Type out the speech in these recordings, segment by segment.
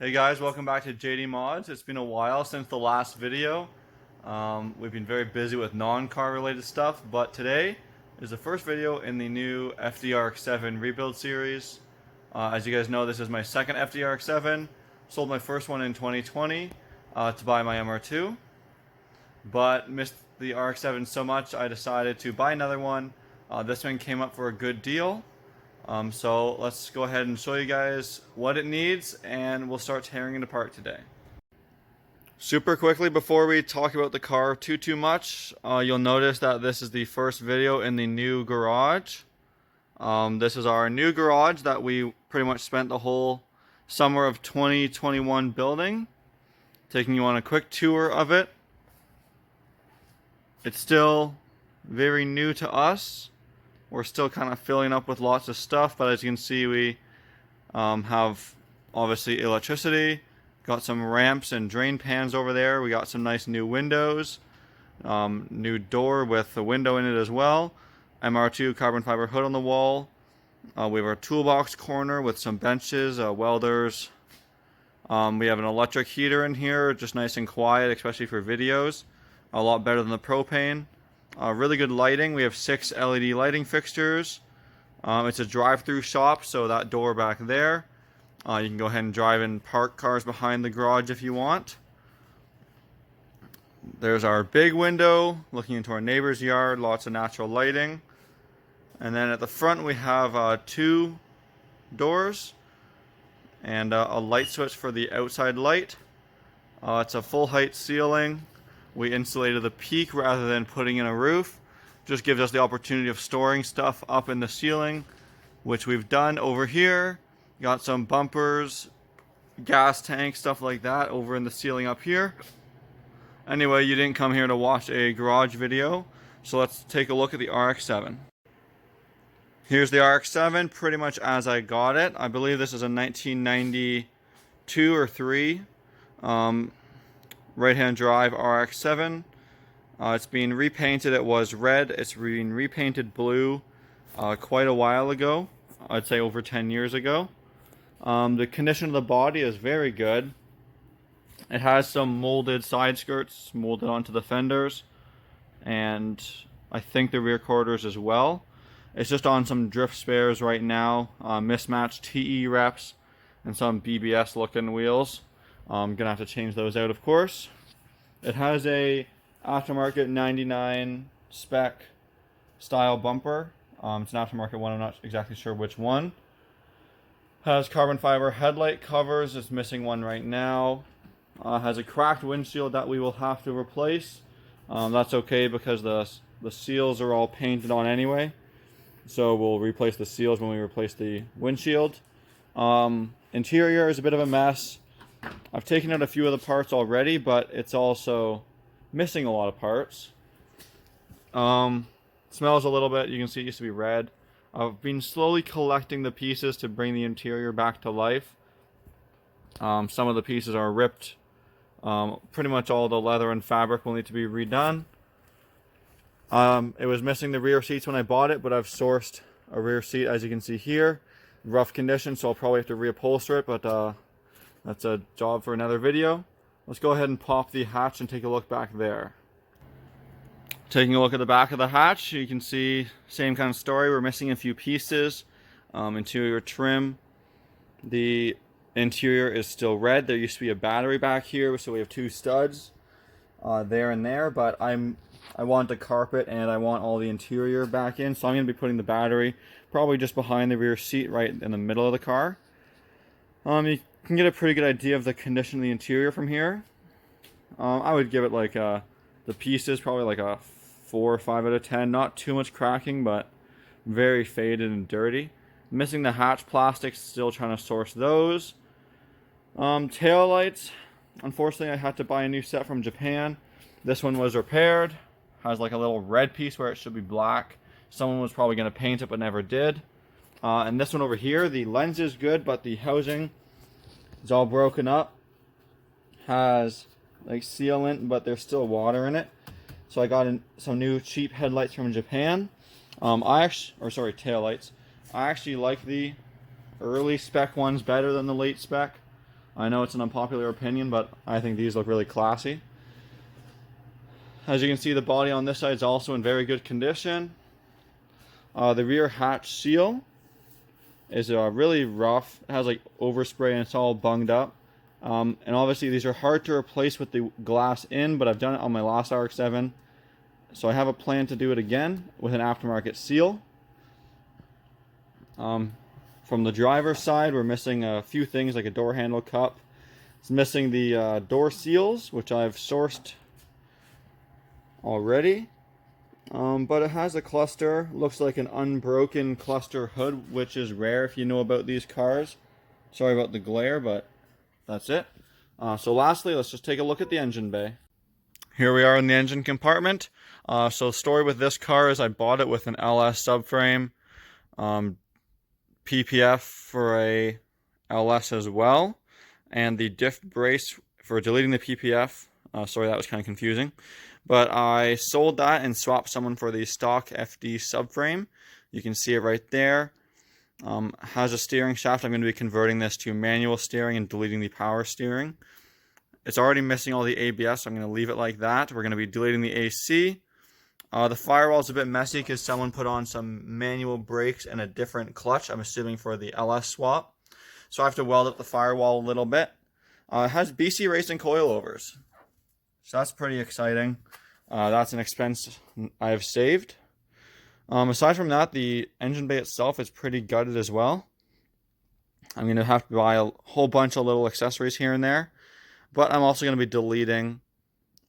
Hey guys, welcome back to JDMods. It's been a while since the last video. We've been very busy with non-car related stuff, but today is the first video in the new RX7 rebuild series. As you guys know, this is my second RX7. Sold my first one in 2020 to buy my MR2, but missed the RX7 so much I decided to buy another one. This one came up for a good deal. So let's go ahead and show you guys what it needs, and we'll start tearing it apart today. Super quickly, before we talk about the car too much, you'll notice that this is the first video in the new garage. This is our new garage that we pretty much spent the whole summer of 2021 building. Taking you on a quick tour of it. It's still very new to us. We're still kind of filling up with lots of stuff, but as you can see, we have obviously electricity, got some ramps and drain pans over there. We got some nice new windows, new door with a window in it as well, MR2 carbon fiber hood on the wall. We have our toolbox corner with some benches, welders. We have an electric heater in here, just nice and quiet, especially for videos. A lot better than the propane. Really good lighting. We have 6 LED lighting fixtures. It's a drive-through shop, so that door back there, you can go ahead and drive and park cars behind the garage if you want. There's our big window looking into our neighbor's yard, lots of natural lighting. And then at the front we have 2 doors and a light switch for the outside light. It's a full height ceiling. We insulated the peak rather than putting in a roof. Just gives us the opportunity of storing stuff up in the ceiling, which we've done over here. Got some bumpers, gas tanks, stuff like that over in the ceiling up here. Anyway, you didn't come here to watch a garage video, so let's take a look at the RX7. Here's the RX7, pretty much as I got it. I believe this is a 1992 or 3. Right-hand drive RX7. It's being repainted. It was red. It's being repainted blue quite a while ago. I'd say over 10 years ago. The condition of the body is very good. It has some molded side skirts molded onto the fenders, and I think the rear quarters as well. It's just on some drift spares right now, mismatched TE reps and some BBS looking wheels. I'm gonna have to change those out, of course. It has a aftermarket 99 spec style bumper. It's an aftermarket one, I'm not exactly sure which one. Has carbon fiber headlight covers, it's missing one right now. Has a cracked windshield that we will have to replace. That's okay because the seals are all painted on anyway. So we'll replace the seals when we replace the windshield. Interior is a bit of a mess. I've taken out a few of the parts already, but it's also missing a lot of parts. Smells a little bit. You can see it used to be red. I've been slowly collecting the pieces to bring the interior back to life. Some of the pieces are ripped. Pretty much all the leather and fabric will need to be redone. It was missing the rear seats when I bought it, but I've sourced a rear seat, as you can see here. Rough condition, so I'll probably have to reupholster it, but that's a job for another video. Let's go ahead and pop the hatch and take a look back there. Taking a look at the back of the hatch, you can see same kind of story. We're missing a few pieces. Interior trim. The interior is still red. There used to be a battery back here, so we have 2 studs there and there. But I want the carpet and I want all the interior back in, so I'm going to be putting the battery probably just behind the rear seat, right in the middle of the car. You can get a pretty good idea of the condition of the interior from here. I would give it like the pieces probably like a 4 or 5 out of 10. Not too much cracking, but very faded and dirty. Missing the hatch plastics, still trying to source those. Tail lights, unfortunately I had to buy a new set from Japan. This one was repaired. Has like a little red piece where it should be black. Someone was probably going to paint it but never did. And this one over here, the lens is good, but the housing is all broken up. Has like sealant, but there's still water in it. So I got some new cheap headlights from Japan. Tail lights. I actually like the early spec ones better than the late spec. I know it's an unpopular opinion, but I think these look really classy. As you can see, the body on this side is also in very good condition. The rear hatch seal is really rough. It has like overspray and it's all bunged up. And obviously these are hard to replace with the glass in, but I've done it on my last RX7. So I have a plan to do it again with an aftermarket seal. From the driver's side, we're missing a few things like a door handle cup. It's missing the door seals, which I've sourced already. But it has a cluster, looks like an unbroken cluster hood, which is rare if you know about these cars. Sorry about the glare, but that's it. So lastly, let's just take a look at the engine bay. Here we are in the engine compartment. So the story with this car is I bought it with an LS subframe, PPF for a LS as well, and the diff brace for deleting the PPF. Sorry, that was kind of confusing. But I sold that and swapped someone for the stock FD subframe. You can see it right there. Has a steering shaft. I'm going to be converting this to manual steering and deleting the power steering. It's already missing all the ABS, so I'm going to leave it like that. We're going to be deleting the AC. The firewall is a bit messy because someone put on some manual brakes and a different clutch, I'm assuming for the LS swap. So I have to weld up the firewall a little bit. It has BC Racing coilovers. So that's pretty exciting. That's an expense I've saved. Aside from that, the engine bay itself is pretty gutted as well. I'm going to have to buy a whole bunch of little accessories here and there. But I'm also going to be deleting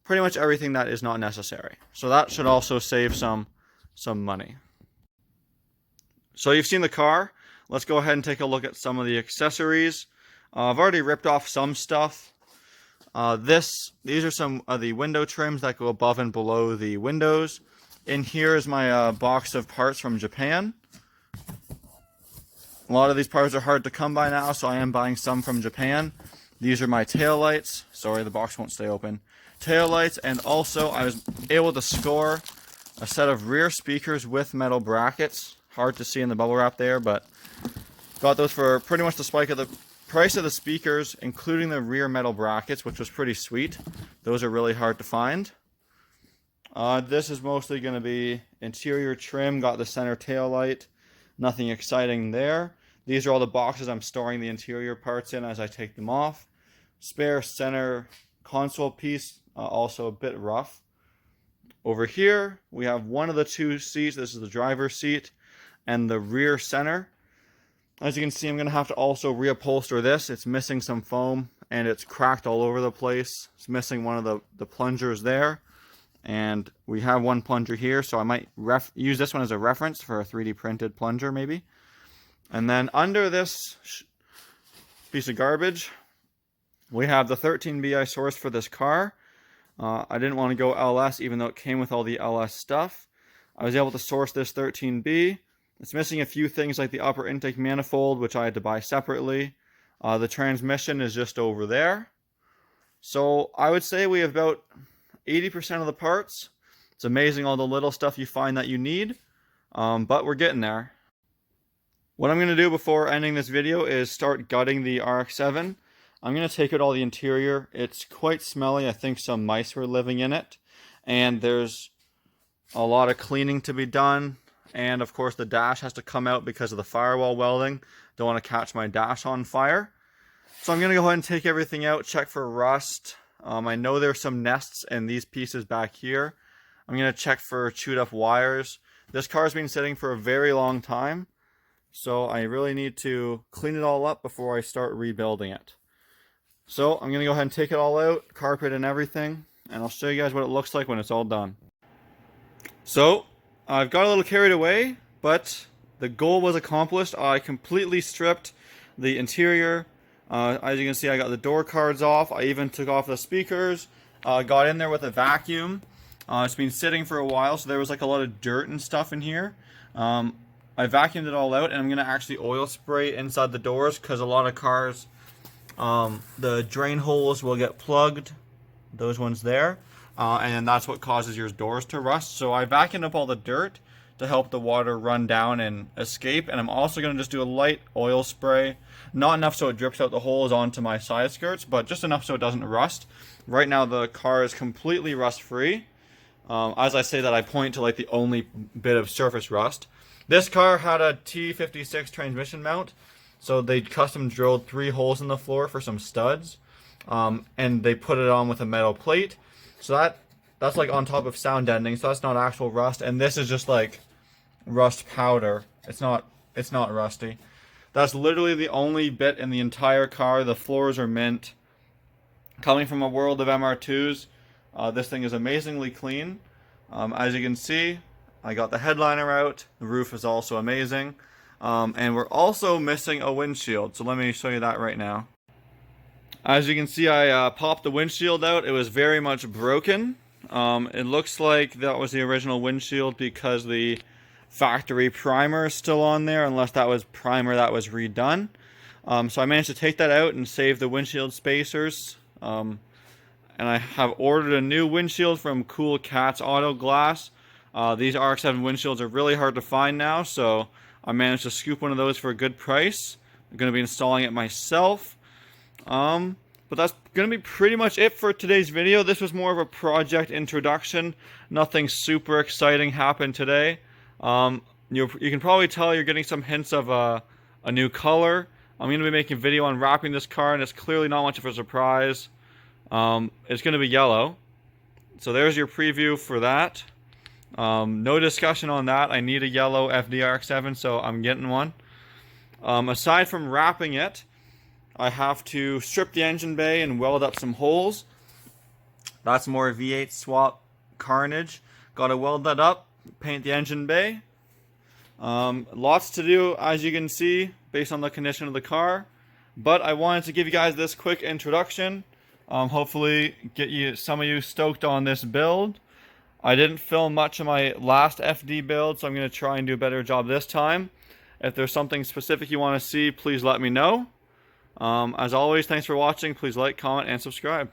pretty much everything that is not necessary. So that should also save some money. So you've seen the car. Let's go ahead and take a look at some of the accessories. I've already ripped off some stuff. These are some of the window trims that go above and below the windows. In here is my box of parts from Japan. A lot of these parts are hard to come by now, so I am buying some from Japan. These are my taillights. Sorry, the box won't stay open. Taillights, and also I was able to score a set of rear speakers with metal brackets. Hard to see in the bubble wrap there, but got those for pretty much the price of the speakers, including the rear metal brackets, which was pretty sweet. Those are really hard to find. This is mostly going to be interior trim. Got the center tail light. Nothing exciting there. These are all the boxes I'm storing the interior parts in as I take them off. Spare center console piece, also a bit rough. Over here, we have one of the two seats. This is the driver's seat and the rear center. As you can see, I'm going to have to also reupholster this. It's missing some foam and it's cracked all over the place. It's missing one of the plungers there. And we have one plunger here, so I might use this one as a reference for a 3D printed plunger maybe. And then under this piece of garbage, we have the 13B I sourced for this car. I didn't want to go LS even though it came with all the LS stuff. I was able to source this 13B. It's missing a few things like the upper intake manifold, which I had to buy separately. The transmission is just over there. So I would say we have about 80% of the parts. It's amazing all the little stuff you find that you need, but we're getting there. What I'm going to do before ending this video is start gutting the RX7. I'm going to take out all the interior. It's quite smelly. I think some mice were living in it. And there's a lot of cleaning to be done. And of course the dash has to come out because of the firewall welding. Don't want to catch my dash on fire. So I'm going to go ahead and take everything out, check for rust. I know there's some nests in these pieces back here. I'm going to check for chewed up wires. This car's been sitting for a very long time. So I really need to clean it all up before I start rebuilding it. So I'm going to go ahead and take it all out, carpet and everything, and I'll show you guys what it looks like when it's all done. So I've got a little carried away, but the goal was accomplished. I completely stripped the interior. As you can see, I got the door cards off. I even took off the speakers, got in there with a vacuum. It's been sitting for a while, so there was like a lot of dirt and stuff in here. I vacuumed it all out, and I'm going to actually oil spray inside the doors because a lot of cars, the drain holes will get plugged, those ones there, and that's what causes your doors to rust. So I vacuumed up all the dirt to help the water run down and escape. And I'm also going to just do a light oil spray. Not enough so it drips out the holes onto my side skirts, but just enough so it doesn't rust. Right now the car is completely rust free. As I say that, I point to like the only bit of surface rust. This car had a T56 transmission mount, so they custom drilled 3 holes in the floor for some studs, and they put it on with a metal plate. So that's like on top of sound deadening, so that's not actual rust, and this is just like rust powder. It's not rusty. That's literally the only bit in the entire car. The floors are mint. Coming from a world of MR2s, this thing is amazingly clean. As you can see, I got the headliner out. The roof is also amazing. And we're also missing a windshield, so let me show you that right now. As you can see, I popped the windshield out. It was very much broken. It looks like that was the original windshield because the factory primer is still on there, unless that was primer that was redone. So I managed to take that out and save the windshield spacers. And I have ordered a new windshield from Cool Cats Auto Glass. These RX7 windshields are really hard to find now, so I managed to scoop one of those for a good price. I'm going to be installing it myself. But that's going to be pretty much it for today's video. This was more of a project introduction. Nothing super exciting happened today. You can probably tell you're getting some hints of a new color. I'm going to be making a video on wrapping this car, and it's clearly not much of a surprise. It's going to be yellow. So there's your preview for that. No discussion on that. I need a yellow FD-RX7, so I'm getting one. Aside from wrapping it, I have to strip the engine bay and weld up some holes. That's more V8 swap carnage. Gotta weld that up, paint the engine bay. Lots to do, as you can see, based on the condition of the car. But I wanted to give you guys this quick introduction. Hopefully get some of you stoked on this build. I didn't film much of my last FD build, so I'm going to try and do a better job this time. If there's something specific you want to see, please let me know. As always, thanks for watching. Please like, comment, and subscribe.